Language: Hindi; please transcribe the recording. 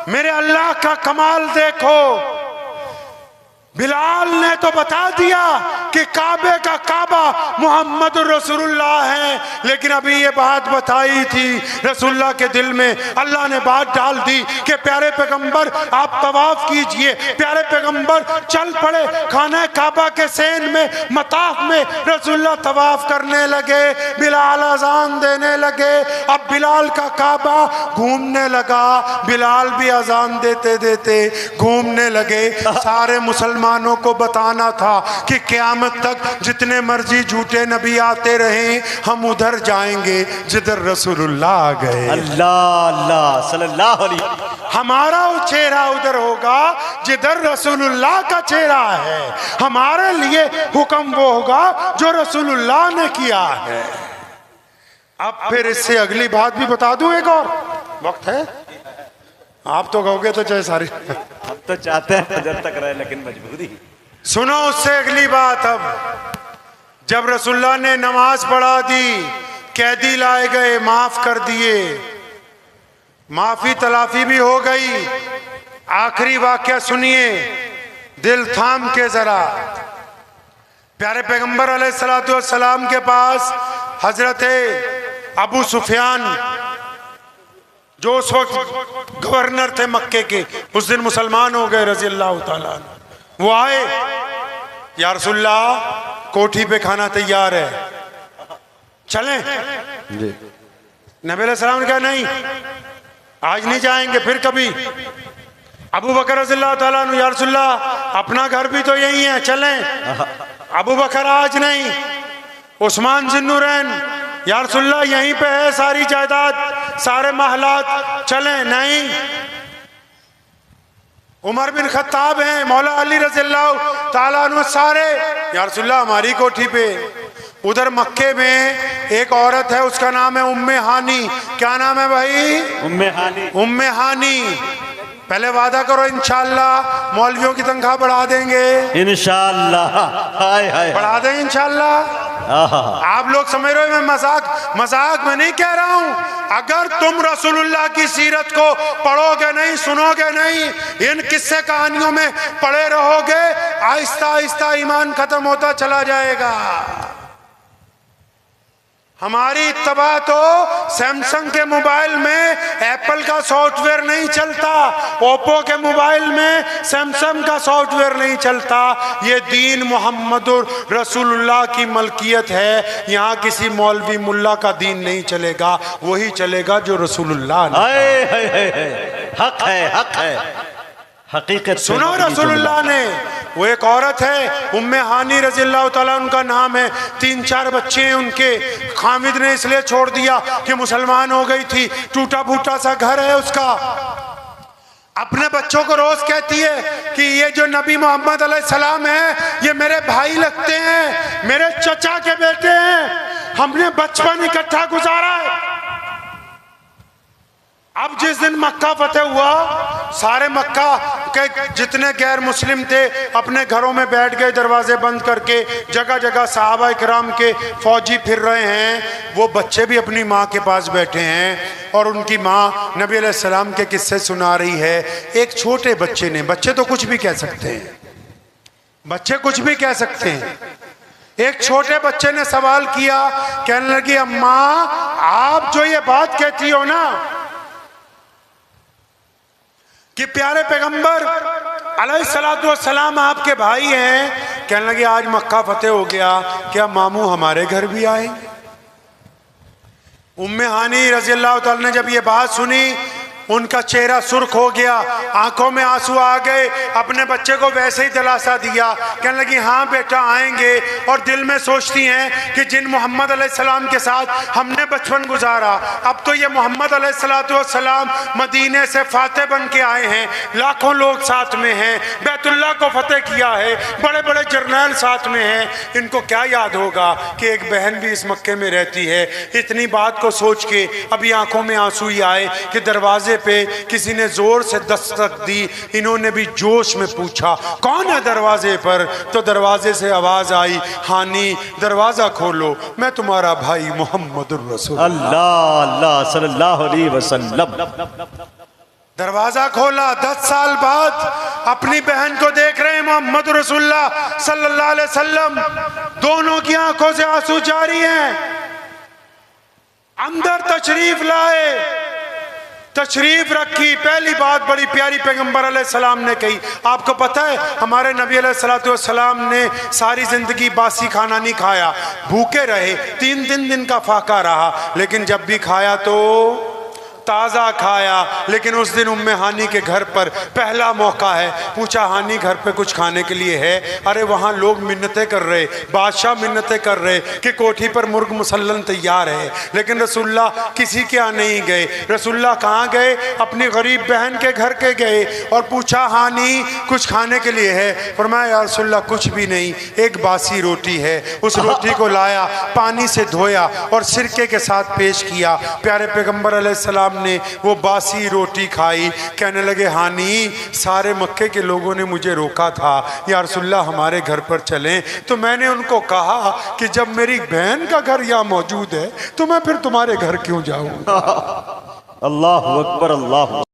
मेरे अल्लाह का कमाल देखो। बिलाल ने तो बता दिया कि काबे का काबा मोहम्मद रसूलुल्लाह है, लेकिन अभी ये बात बताई थी रसूलुल्लाह के दिल में अल्लाह ने बात डाल दी कि प्यारे पैगंबर आप तवाफ कीजिए। प्यारे पैगंबर चल पड़े खाना काबा के सेन में, मताफ में रसूलुल्लाह तवाफ करने लगे, बिलाल अजान देने लगे। अब बिलाल का काबा घूमने लगा, बिलाल भी अजान देते देते घूमने लगे। सारे मुसलमानों को बताना था कि क़यामत तक जितने मर्जी झूठे नबी आते रहे, हम उधर जाएंगे जिधर रसूलुल्लाह आ गए। अल्लाह अल्लाह सल्लल्लाहु अलैहि वसल्लम। हमारा चेहरा उधर होगा जिधर रसूलुल्लाह का चेहरा है। हमारे लिए हुक्म वो होगा जो रसूलुल्लाह ने किया है। अब फिर इससे अगली बात भी बता दूं, एक और वक्त है। आप तो कहोगे तो चाहे सारी, हम तो चाहते हैं फजर तक रहे, लेकिन मजबूरी। सुनो उससे अगली बात। अब जब रसूलुल्लाह ने नमाज पढ़ा दी, कैदी लाए गए, माफ कर दिए, माफी तलाफी भी हो गई। आखिरी वाक्या सुनिए, दिल थाम के जरा। प्यारे पैगंबर अलैहिस्सलातु वस्सलाम के पास हजरत अबू सुफियान, जो उस वक्त गवर्नर थे मक्के के, उस दिन मुसलमान हो गए रजी अल्लाह तआला। वो आए, या रसूलल्लाह कोठी पे खाना तैयार है, चलें? नबी अलैहिस्सलाम ने कहा नहीं, आज नहीं जाएंगे, फिर कभी। अबू बकर रजी अल्लाह तआला अन्हु, या रसूलल्लाह अपना घर भी तो यही है, चलें? अबू बकर आज नहीं। उस्मान ज़ुन्नुरैन, या रसूलल्लाह यहीं पे है सारी जायदाद, सारे महलात, चलें? नहीं। उमर बिन खत्ताब हैं, मौला अली रज़ी अल्लाह ताला अन्हु, सारे, या रसूलल्लाह हमारी कोठी पे। उधर मक्के में एक औरत है, उसका नाम है उम्मे हानी। क्या नाम है भाई? उम्मे हानी। उम्मे हानी। पहले वादा करो इंशाअल्लाह मौलवियों की तनख्वाह बढ़ा देंगे। इंशाअल्लाह। हाय हाय, बढ़ा देंगे इंशाअल्लाह। आप लोग समझ रहे हो मैं मजाक में नहीं कह रहा हूं। अगर तुम रसूलुल्लाह की सीरत को पढ़ोगे नहीं, सुनोगे नहीं, इन किस्से कहानियों में पड़े रहोगे, आहिस्ता आहिस्ता ईमान खत्म होता चला जाएगा। हमारी इत्तबा तो सैमसंग के मोबाइल में एप्पल का सॉफ्टवेयर नहीं चलता, ओप्पो के मोबाइल में सैमसंग का सॉफ्टवेयर नहीं चलता। ये दीन मोहम्मदुर रसूलुल्लाह की मलकियत है। यहाँ किसी मौलवी मुल्ला का दीन नहीं चलेगा, वही चलेगा जो रसूलुल्लाह ने। हक है, हक है, हकीकत। सुनो, रसूलुल्लाह ने, वो एक औरत है उम्मे हानी रज़ी अल्लाह ताला उनका नाम है, 3-4 बच्चे हैं उनके। खामिद ने इसलिए छोड़ दिया कि मुसलमान हो गई थी, टूटा फूटा सा घर है उसका। अपने बच्चों को रोज कहती है कि ये जो नबी मोहम्मद अलैहिस्सलाम है, ये मेरे भाई लगते हैं, मेरे चचा के बेटे हैं, हमने बचपन इकट्ठा गुजारा है। अब जिस दिन मक्का फतेह हुआ, सारे मक्का के जितने गैर मुस्लिम थे अपने घरों में बैठ गए, दरवाजे बंद करके। जगह जगह सहाबा इकराम के फौजी फिर रहे हैं, वो बच्चे भी अपनी माँ के पास बैठे हैं और उनकी माँ नबी अलैहिस्सलाम के किस्से सुना रही है। एक छोटे बच्चे ने, बच्चे तो कुछ भी कह सकते हैं, बच्चे कुछ भी कह सकते हैं, एक छोटे बच्चे ने सवाल किया, कहने लगी अम्मा आप जो ये बात कहती हो ना कि प्यारे पैगंबर अलैहिस्सलातु वस्सलाम आपके भाई हैं, कहने लगे आज मक्का फतेह हो गया, क्या मामू हमारे घर भी आएंगे? उम्मे हानी रज़ी अल्लाह ताला ने जब ये बात सुनी, उनका चेहरा सुर्ख हो गया, आंखों में आंसू आ गए। अपने बच्चे को वैसे ही दिलासा दिया, कहने लगी हाँ बेटा आएंगे। और दिल में सोचती हैं कि जिन मोहम्मद अलैहिस्सलाम के साथ हमने बचपन गुजारा, अब तो ये मोहम्मद अलैहिस्सलातु वस्सलाम मदीने से फातेह बन के आए हैं, लाखों लोग साथ में हैं, बैतुल्लाह को फतेह किया है, बड़े बड़े जर्नैल साथ में हैं। इनको क्या याद होगा कि एक बहन भी इस मक्के में रहती है। इतनी बात को सोच के अभी आंखों में आंसू ही आए कि दरवाजे पे किसी ने जोर से दस्तक दी। इन्होंने भी जोश में पूछा कौन है दरवाजे पर, तो दरवाजे से आवाज आई हानी दरवाजा खोलो, मैं तुम्हारा भाई मोहम्मदुर रसूल अल्लाह अल्लाह सल्लल्लाहु अलैहि वसल्लम। दरवाजा खोला, 10 साल बाद अपनी बहन को देख रहे हैं मोहम्मद रसूलुल्लाह सल्लल्लाहु अलैहि वसल्लम, दोनों की आंखों से आंसू जारी हैं। अंदर तशरीफ लाए, तशरीफ रखी। पहली बात बड़ी प्यारी पैगंबर अलैहिस्सलाम ने कही। आपको पता है हमारे नबी अलैहिस्सलाम ने सारी जिंदगी बासी खाना नहीं खाया, भूखे रहे, 3 दिन का फाका रहा, लेकिन जब भी खाया तो ताज़ा खाया। लेकिन उस दिन उम्मे हानी के घर पर पहला मौका है। पूछा हानी घर पे कुछ खाने के लिए है? अरे वहाँ लोग मिन्नतें कर रहे, बादशाह मिन्नतें कर रहे कि कोठी पर मुर्ग मुसल्लन तैयार है, लेकिन रसूलुल्लाह किसी के यहाँ नहीं गए। रसूलुल्लाह कहाँ गए? अपनी गरीब बहन के घर के गए और पूछा हानी कुछ खाने के लिए है? फरमाया या रसूलुल्लाह कुछ भी नहीं, एक बासी रोटी है। उस रोटी को लाया, पानी से धोया और सिरके के साथ पेश किया। प्यारे पैगंबर अलैहिस्सलाम ने वो बासी रोटी खाई। कहने लगे हानी सारे मक्के के लोगों ने मुझे रोका था या रसूलुल्लाह हमारे घर पर चलें, तो मैंने उनको कहा कि जब मेरी बहन का घर यहाँ मौजूद है तो मैं फिर तुम्हारे घर क्यों जाऊँ। अल्लाहु अकबर, अल्लाह